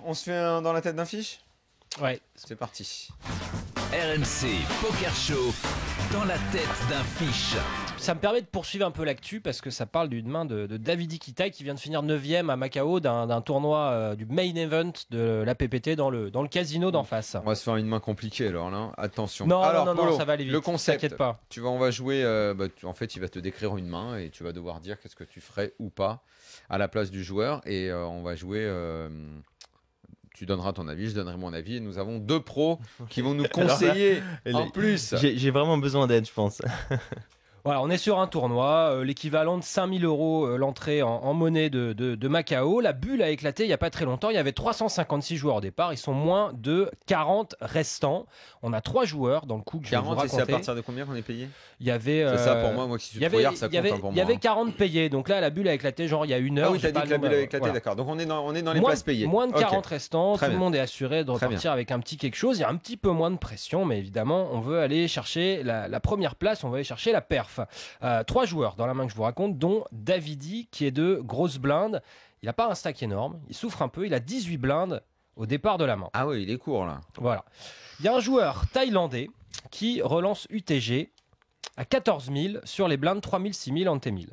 On se fait un dans la tête d'un fiche? Ouais. C'est parti. RMC Poker Show, dans la tête d'un fiche. Ça me permet de poursuivre un peu l'actu parce que ça parle d'une main de David Iquitai qui vient de finir 9e à Macao d'un tournoi du main event de la PPT dans le casino d'en face. On va se faire une main compliquée alors là. Attention. Non, alors, non, Polo, ça va aller vite. le concept, T'inquiète pas. on va jouer. En fait, il va te décrire une main et tu vas devoir dire qu'est-ce que tu ferais ou pas à la place du joueur. Et on va jouer. Tu donneras ton avis, je donnerai mon avis. Et nous avons deux pros qui vont nous conseiller en plus. J'ai vraiment besoin d'aide, je pense. Voilà, on est sur un tournoi, l'équivalent de 5000 € l'entrée en monnaie de Macao. La bulle a éclaté il n'y a pas très longtemps. Il y avait 356 joueurs au départ. Ils sont moins de 40 restants. On a 3 joueurs dans le coup que je vais vous 40 et c'est à raconter. partir de combien qu'on est payé? Il y avait. C'est ça pour moi qui suis trouillard, ça compte pour moi. Il y avait 40 payés. Donc là, la bulle a éclaté genre il y a une heure. Ah oui, t'as dit que la bulle a éclaté, voilà. d'accord. Donc on est dans les places payées. Moins de 40 Ok. restants. Très Tout le bien. monde est assuré de Très repartir avec un petit quelque chose. Il y a un petit peu moins de pression, mais évidemment, on veut aller chercher la première place. On veut aller chercher la perf. 3 joueurs dans la main que je vous raconte, dont Davidi qui est de grosse blinde. Il n'a pas un stack énorme. Il souffre un peu. Il a 18 blindes au départ de la main. Ah oui, il est court là. Voilà. Il y a un joueur thaïlandais qui relance UTG à 14 000 sur les blindes 3 000, 6 000, ante 1000.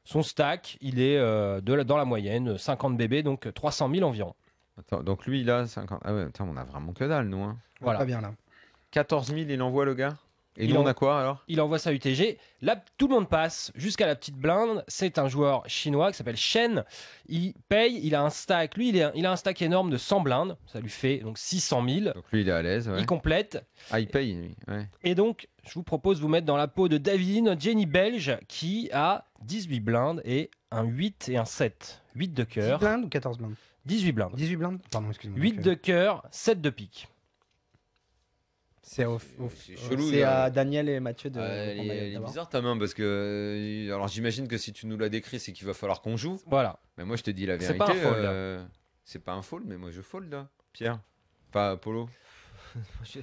Son stack, il est dans la moyenne, 50 bébés, donc 300 000 environ. Attends, donc lui il a 50. Ah ouais, attends, on a vraiment que dalle nous. Hein. Voilà. Pas bien là. 14 000 il envoie le gars. Et Il nous en- on a quoi alors? Il envoie sa UTG. Là, tout le monde passe jusqu'à la petite blinde. C'est un joueur chinois qui s'appelle Shen. Il paye, il a un stack. Lui, il a un stack énorme de 100 blindes. Ça lui fait donc 600 000. Donc lui il est à l'aise. Ouais. Il complète. Ah il paye lui. Ouais. Et donc, je vous propose de vous mettre dans la peau de David, notre Jenny belge, qui a 18 blindes et un 8 et un 7. 8 de 10 cœur. blindes ou 14 blindes? 18 blindes. 18 blindes? Pardon, excuse-moi. 8 de cœur, 7 de pique. C'est C'est chelou, c'est là. à Daniel et Mathieu de. Elle qu'on va est d'abord. bizarre ta main parce que alors j'imagine que si tu nous l'as décrit c'est qu'il va falloir qu'on joue. Voilà. Mais moi je te dis la C'est vérité. pas un fold. C'est pas un fold mais moi je fold là. Pierre. Pas Polo. Je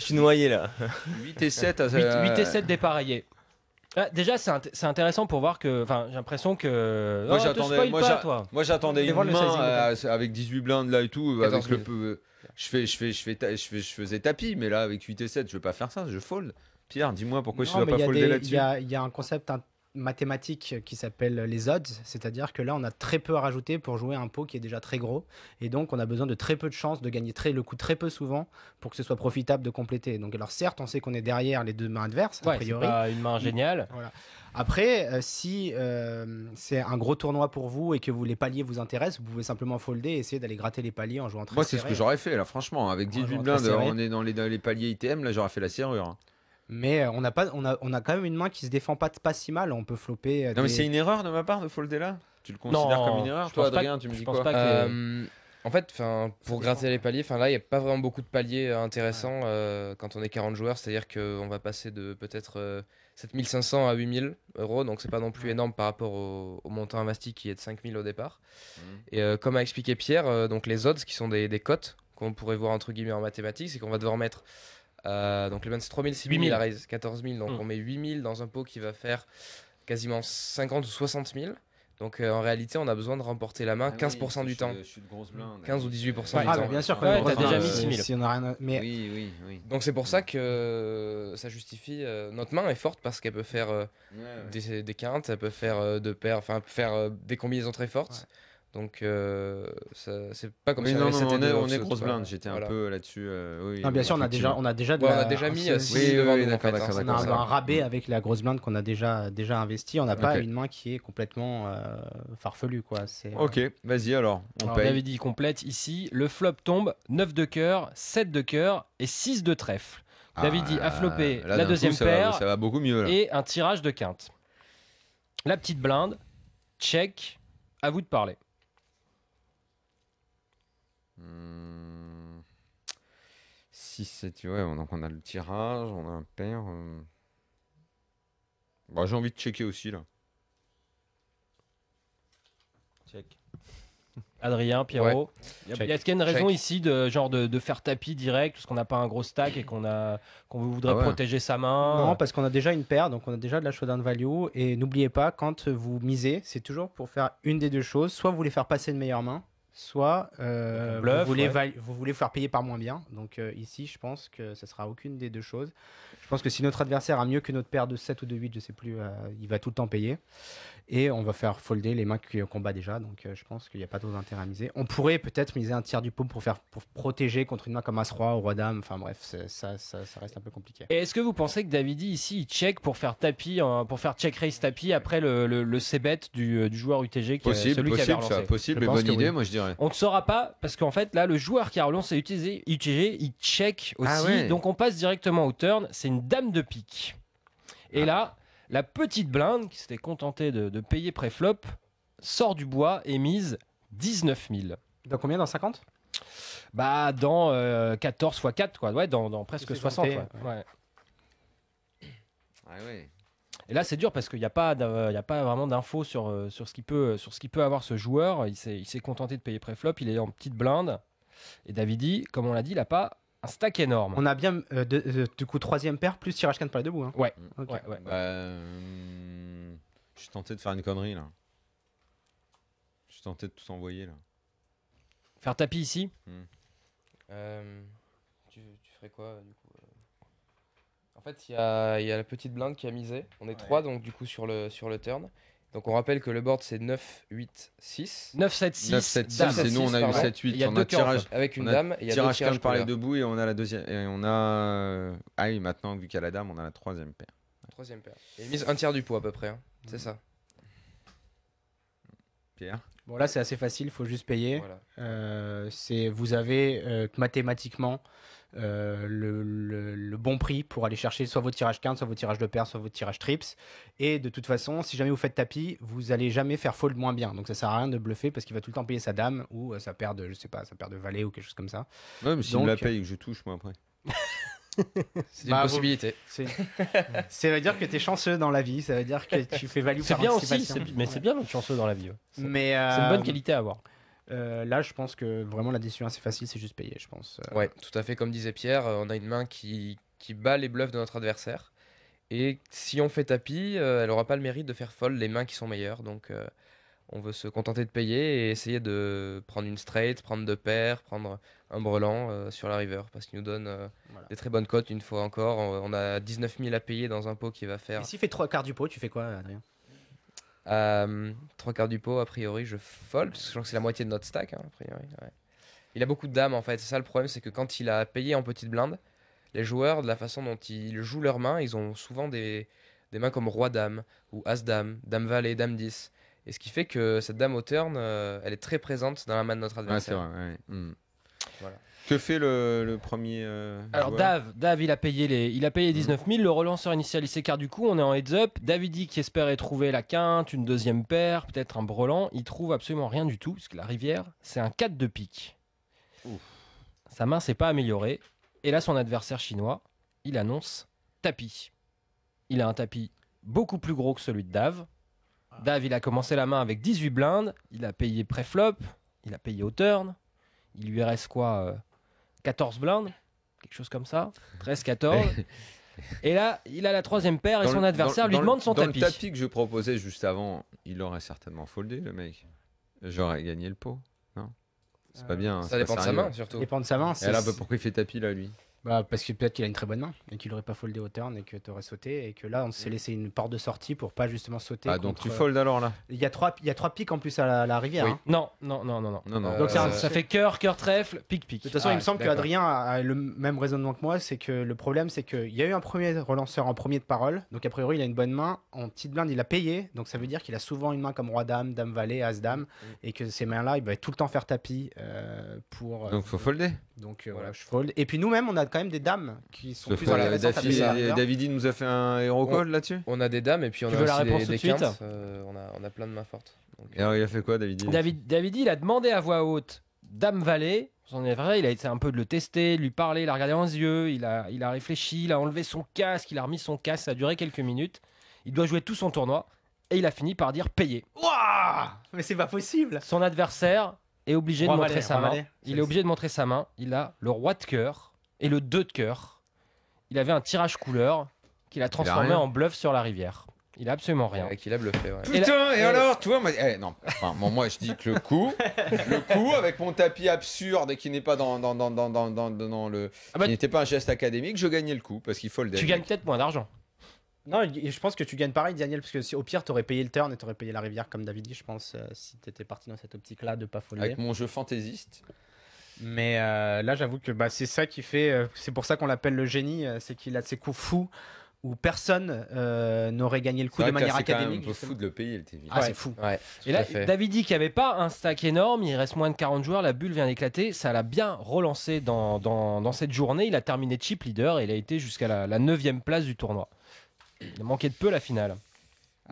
suis noyé là. 8 et 7. 8 et 7 dépareillés. Ah, déjà, c'est intéressant pour voir que. Enfin, j'ai l'impression que. Moi, Oh, te j'attendais- spoil moi, pas, j'a- toi. Moi j'attendais Mais une voir le main sizing, avec 18 blindes là et tout. 14 Avec le 000. peu. Je faisais tapis mais là avec 8 et 7 je vais pas faire ça. Je fold. Pierre dis-moi pourquoi Non, je ne mais vais pas folder il là-dessus. y a un concept mathématique qui s'appelle les odds, c'est-à-dire que là on a très peu à rajouter pour jouer un pot qui est déjà très gros et donc on a besoin de très peu de chances de gagner le coup très peu souvent pour que ce soit profitable de compléter. Donc alors certes on sait qu'on est derrière les deux mains adverses a Ouais, c'est priori. pas une main géniale. Voilà. Après, si c'est un gros tournoi pour vous et que les paliers vous intéressent, vous pouvez simplement folder et essayer d'aller gratter les paliers en jouant très Moi c'est ce serré. que j'aurais fait là franchement avec En 18 jouant blindes très serré. on est dans les paliers ITM là j'aurais fait la serrure. Hein. Mais on a quand même une main qui se défend pas si mal. On peut flopper. Non mais des- c'est une erreur de ma part de folder là. Tu le considères Non, comme une erreur je toi pense pas Adrien que- tu me je dis pense quoi pas que- En fait, pour gratter les paliers, là, il n'y a pas vraiment beaucoup de paliers intéressants quand on est 40 joueurs. C'est-à-dire qu'on va passer de peut-être 7500 à 8000 €. Donc, c'est pas non plus énorme par rapport au montant investi qui est de 5000 au départ. Et comme a expliqué Pierre, donc les odds, qui sont des cotes qu'on pourrait voir entre guillemets en mathématiques, c'est qu'on va devoir mettre. Donc, les blindes, c'est 3000, 6000, 8000. la raise 14 000. Donc, Mm. on met 8000 dans un pot qui va faire quasiment 50 ou 60 000. Donc, en réalité, on a besoin de remporter la main 15% du temps. Je suis de grosse blinde. 15 ou 18% du Ah, temps. mais bien sûr, Ouais, quand t'as même, déjà mis si- 6000. si on a rien à- Mais Oui. Donc c'est pour ça que ça justifie. Notre main est forte parce qu'elle peut faire des quintes, elle peut faire deux paires, enfin elle peut faire des combinaisons très fortes. Donc c'est pas comme Oui, si non, avait non, 7 et on deux est en dessous, grosse quoi. blinde, j'étais Voilà. un peu là-dessus. Oui, non, bien sûr, on a déjà de Ouais, la- on a déjà mis c'est- 6 oui, devant oui, nous, en d'accord, fait, d'accord, hein. on a d'accord. un rabais avec la grosse blinde qu'on a déjà investi. On n'a pas Ok. une main qui est complètement farfelue, quoi. C'est Ok, vas-y alors, on Alors, paye. David il complète ici. Le flop tombe 9 de cœur, 7 de cœur et 6 de trèfle. David a flopé là, la d'un coup, deuxième paire ça va beaucoup mieux là. et un tirage de quinte. La petite blinde, check, à vous de parler. 6, 7, ouais, donc on a le tirage, on a un paire. Bah, j'ai envie de checker aussi là. Check. Adrien, Pierrot. Check. Est-ce qu'il y a une raison Check. ici de faire tapis direct parce qu'on n'a pas un gros stack et qu'on voudrait Ah ouais. protéger sa main? Non, parce qu'on a déjà une paire, donc on a déjà de la showdown value. Et n'oubliez pas, quand vous misez, c'est toujours pour faire une des deux choses. Soit vous voulez faire passer une meilleure main, soit bluff, vous voulez faire payer par moins bien. Donc ici, je pense que ce sera aucune des deux choses. Je pense que si notre adversaire a mieux que notre paire de 7 ou de 8, je sais plus, il va tout le temps payer. Et on va faire folder les mains qu'on bat déjà. Donc je pense qu'il n'y a pas trop d'intérêt à miser. On pourrait peut-être miser un tiers du pot pour protéger contre une main comme As-Roi ou Roi-Dame. Enfin bref, ça reste un peu compliqué. Et est-ce que vous pensez que Davidi ici il check pour faire tapis, pour faire check raise tapis après le c-bet du joueur UTG qui est Possible, celui qui avait possible, ça, relancé? possible, Je mais pense bonne que idée, oui. moi je dirais. On ne saura pas parce qu'en fait là le joueur qui a relancé UTG il check aussi, Ah ouais. donc on passe directement au turn. C'est une dame de pique. Et là la petite blinde qui s'était contentée de payer pré-flop sort du bois et mise 19 000. Dans combien? Dans 50? Bah dans 14 x 4 quoi, ouais, dans presque C'est 60. tenté, Ouais. Ouais. Ah ouais. Et là, c'est dur parce qu'il n'y a pas vraiment d'infos sur ce qu'il peut avoir ce joueur. Il s'est contenté de payer pré-flop. Il est en petite blinde. Et Davidi, comme on l'a dit, il n'a pas un stack énorme. On a bien, du coup, troisième paire plus tirage 4 pour les debout. Hein. Ouais. Ok. Ouais, ouais. Je suis tenté de faire une connerie là. Je suis tenté de tout envoyer là. Faire tapis ici. Tu ferais quoi du coup En fait, il y a la petite blinde qui a misé. On est 3 donc du coup sur le turn. Donc on rappelle que le board c'est 9, 8, 6. 9, 7, 6. 9, 7, 6, dame. et nous on a eu pardon. 7, Il 8. y a On deux a cœurs, en tirage, Avec une on a dame, et il y a deux tirage tirages quinte par les couleurs. deux bouts et on a la deuxième. Et on a. Ah oui, maintenant, vu qu'il y a la dame, on a la troisième paire. Troisième paire. Et mise un tiers du pot à peu près. Hein. C'est ça. Pierre. Bon, là, c'est assez facile, il faut juste payer. Voilà. Vous avez mathématiquement le bon prix pour aller chercher soit votre tirage quinte, soit votre tirage de paire, soit votre tirage trips. Et de toute façon, si jamais vous faites tapis, vous allez jamais faire fold moins bien. Donc ça sert à rien de bluffer parce qu'il va tout le temps payer sa dame ou sa paire de, je sais pas, sa paire de valet ou quelque chose comme ça. Ouais, mais s'il me Donc, la paye et que je touche, moi après. C'est une Bah, possibilité. Ça veut dire que tu es chanceux dans la vie, ça veut dire que tu fais value C'est par bien aussi, anticipation. mais c'est bien d'être chanceux dans la vie. Ouais. C'est Mais c'est une bonne qualité à avoir. là, je pense que vraiment la décision assez facile, c'est juste payer, je pense. Ouais, tout à fait comme disait Pierre, on a une main qui bat les bluffs de notre adversaire. Et si on fait tapis, elle aura pas le mérite de faire fold les mains qui sont meilleures. Donc on veut se contenter de payer et essayer de prendre une straight, prendre deux paires, prendre un brelan sur la river. Parce qu'il nous donne Voilà. des très bonnes cotes une fois encore. On a 19 000 à payer dans un pot qui va faire Et s'il fait 3 quarts du pot, tu fais quoi, Adrien? 3 quarts du pot. A priori, je fold. Parce que je crois que c'est la moitié de notre stack. Hein, a priori, ouais. Il a beaucoup de dames en fait. C'est ça le problème, c'est que quand il a payé en petite blinde, les joueurs, de la façon dont ils jouent leurs mains, ils ont souvent des mains comme Roi-Dame ou As-Dame, Dame-Valet, Dame-10. Et ce qui fait que cette dame au turn, elle est très présente dans la main de notre Ouais, c'est adversaire. vrai. Ouais. Voilà. Que fait le premier Alors joueur Dave, il a payé 19 000. Le relanceur initial, il s'écarte du coup. On est en heads up. Davidi qui espérait trouver la quinte, une deuxième paire, peut-être un brelan. Il trouve absolument rien du tout. Parce que la rivière, c'est un 4 de pique. Ouf. Sa main s'est pas améliorée. Et là, son adversaire chinois, il annonce tapis. Il a un tapis beaucoup plus gros que celui de Dave. Dave, il a commencé la main avec 18 blindes. Il a payé pré-flop. Il a payé au turn. Il lui reste quoi 14 blindes, quelque chose comme ça, 13-14. Et là, il a la troisième paire et Dans son le- adversaire dans- lui dans le- demande son dans tapis. le tapis que je proposais juste avant, il aurait certainement foldé, le mec. J'aurais gagné le pot. Non, c'est pas bien. Ça c'est dépend pas de sa sérieux. main surtout. Ça dépend de sa main. Et là, pourquoi il fait tapis là, lui Parce que peut-être qu'il a une très bonne main et qu'il aurait pas foldé au turn et que tu aurais sauté et que là on s'est laissé une porte de sortie pour pas justement sauter. Ah, donc contre- tu fold alors là Il y a trois pics en plus à la rivière. Oui. hein. Non. Non, non. Donc c'est un- Ça fait cœur, trèfle, pique, pique. De toute façon, il me semble que d'accord. Adrien a le même raisonnement que moi. C'est que le problème, c'est qu'il y a eu un premier relanceur en premier de parole. Donc, a priori, il a une bonne main. En petite blinde, il a payé. Donc, ça veut dire qu'il a souvent une main comme Roi-Dame, Dame-Valet, As-Dame. Et que ces mains-là, il va tout le temps faire tapis pour. Donc faut folder. Donc, Voilà. voilà, je fold. Et puis, nous-mêmes, on a quand même des dames qui sont Sauf plus que intéressantes à payer à la river. Davidi nous a fait un hero call là-dessus. On a des dames et puis on Tu a veux la aussi réponse tout des de suite quintes. On a plein de mains fortes. Donc, Et alors il a fait quoi, Davidi Davidi, il a demandé à voix haute Dame-Valet. Son est vrai, il a essayé un peu de le tester, de lui parler, il a regardé dans les yeux, il a réfléchi, il a enlevé son casque, il a remis son casque, ça a duré quelques minutes. Il doit jouer tout son tournoi et il a fini par dire payer. Ouah, mais c'est pas possible. Son adversaire est obligé de Roi montrer valet, sa roi main. valet. Il est obligé de montrer sa main. Il a le roi de cœur et le 2 de cœur. Il avait un tirage couleur qu'il a transformé rien. en bluff sur la rivière. Il a absolument rien. Qui l'a bluffé, ouais. Putain, et et- alors, tu vois, non, enfin, moi je dis que le coup avec mon tapis absurde et qui n'est pas dans le, Ah bah, qui n'était pas un geste académique, je gagnais le coup parce qu'il faut le tu gagnes peut-être moins d'argent. Non, je pense que tu gagnes pareil, Daniel, parce que au pire, t'aurais payé le turn et t'aurais payé la rivière comme David dit, je pense, si t'étais parti dans cette optique-là de pas foller. avec mon jeu fantaisiste. Mais là, j'avoue que c'est ça qui fait. C'est pour ça qu'on l'appelle le génie, c'est qu'il a de ces coups fous où personne n'aurait gagné le coup C'est de vrai que là, manière c'est quand même académique. un peu justement. fou de le payer, le TV. Ah, Ouais. c'est fou. Ouais, Et là, Davidi qui avait pas un stack énorme, il reste moins de 40 joueurs, la bulle vient d'éclater, ça l'a bien relancé dans cette journée. Il a terminé chip leader et il a été jusqu'à la 9e place du tournoi. Il a manqué de peu la finale.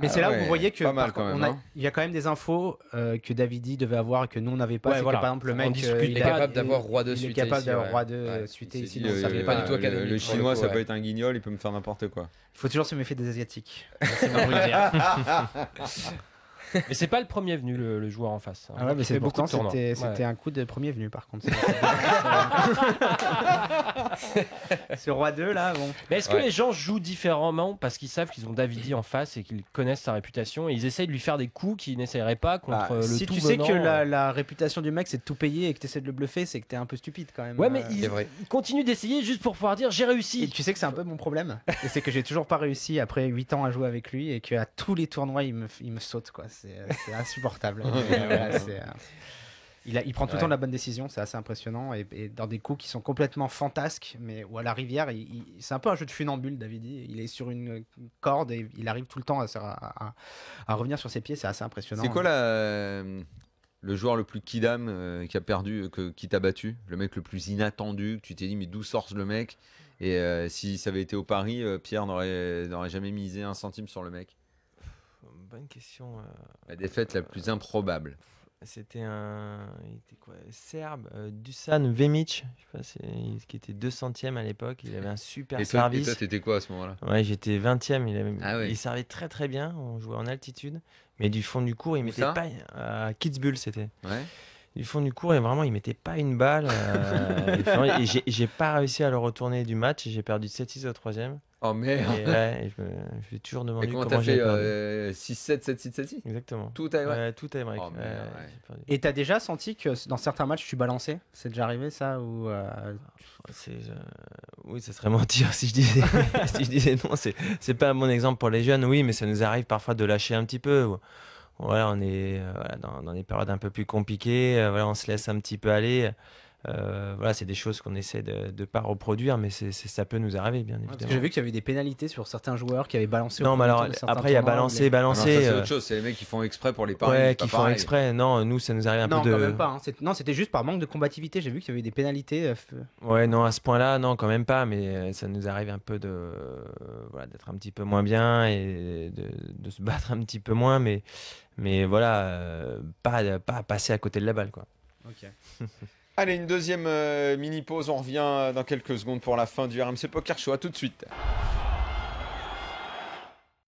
Mais c'est là où vous voyez que pas mal par quand contre, même. hein. il y a quand même des infos que Davidi devait avoir et que nous on n'avait pas. Ouais, C'est voilà. que, par exemple le On mec discute Il est pas, capable d'avoir roi de il est suite. capable ici, d'avoir ouais. roi de Ouais. suité Il ici. s'est donc dit, ça fait pas du tout académique, Le pour le chinois, coup, ça ouais. peut être un guignol, il peut me faire n'importe quoi. Il faut toujours se méfier des asiatiques. Laissez-moi vous le dire. Mais c'est pas le premier venu le joueur en face. hein. Ah ouais, mais Il c'est fait beaucoup pourtant de tournois. c'était Ouais. un coup de premier venu par contre. Ce roi 2 là, bon. Mais est-ce que Ouais. les gens jouent différemment parce qu'ils savent qu'ils ont Davidi en face et qu'ils connaissent sa réputation et ils essayent de lui faire des coups qu'ils n'essayeraient pas contre Bah, le si tout tu sais venant, que la réputation du mec c'est de tout payer et que tu essaies de le bluffer, c'est que t'es un peu stupide quand même. Ouais, mais C'est vrai. il continue d'essayer juste pour pouvoir dire j'ai Et réussi. tu sais que c'est un peu mon problème. Et c'est que j'ai toujours pas réussi après 8 ans à jouer avec lui et qu'à tous les tournois il me saute quoi. C'est insupportable. Mais, voilà, il prend tout le temps la bonne décision, c'est assez impressionnant. Et dans des coups qui sont complètement fantasques, mais où à la rivière, c'est un peu un jeu de funambule, Davidi. Il est sur une corde et il arrive tout le temps à revenir sur ses pieds, c'est assez impressionnant. C'est quoi le joueur le plus kidam qui a perdu, qui t'a battu? Le mec le plus inattendu, que tu t'es dit, mais d'où sort le mec? Et si ça avait été au Paris, Pierre n'aurait jamais misé un centime sur le mec. Bonne question. La défaite la plus improbable. C'était il était quoi, Serbe, Dusan Vemic, je sais pas, qui était 200e à l'époque. Il avait un super Et toi, service. t'étais quoi à ce moment-là? Ouais, j'étais 20e. Ah ouais. Il servait très très bien. On jouait en altitude, mais du fond du cours, il Où mettait ça pas à Kitzbühel, c'était. Ouais. Du fond du cours, et vraiment, il mettait pas une balle. Et j'ai pas réussi à le retourner du match. Et j'ai perdu 7-6 au 3e. Oh merde! Et ouais, je me suis toujours demandé Et comment comment t'as j'ai fait perdu. 6-7, 7-6, 7-6? Exactement. Tout à Ouais, tout est break. Oh, merde, ouais. j'ai perdu. Et t'as déjà senti que dans certains matchs tu balançais? C'est déjà arrivé ça ou Oui, ça serait mentir si je disais, si je disais non. C'est pas un bon exemple pour les jeunes, oui, mais ça nous arrive parfois de lâcher un petit peu. Voilà, on est voilà, dans des périodes un peu plus compliquées. Voilà, on se laisse un petit peu aller. Voilà, c'est des choses qu'on essaie de ne pas reproduire, mais ça peut nous arriver, bien Parce que évidemment. j'ai vu qu'il y avait des pénalités sur certains joueurs qui avaient balancé. au Non, mais premier alors tour de certains après, il y a tournois, balancer, mais- Non, ça, balancer. c'est autre chose, c'est les mecs qui font exprès pour les paris. Ouais, c'est pas qui font pareil. exprès. Non, nous, ça nous arrive un Non, peu de. quand même pas. Hein. Non, c'était juste par manque de combativité. J'ai vu qu'il y avait des pénalités. Ouais, non, à ce point-là, non, quand même pas, mais ça nous arrive un peu voilà, d'être un petit peu moins bien et de se battre un petit peu moins, mais voilà, pas passer à côté de la balle, quoi. Ok. Allez, une deuxième mini-pause. On revient dans quelques secondes pour la fin du RMC Poker Show. À tout de suite.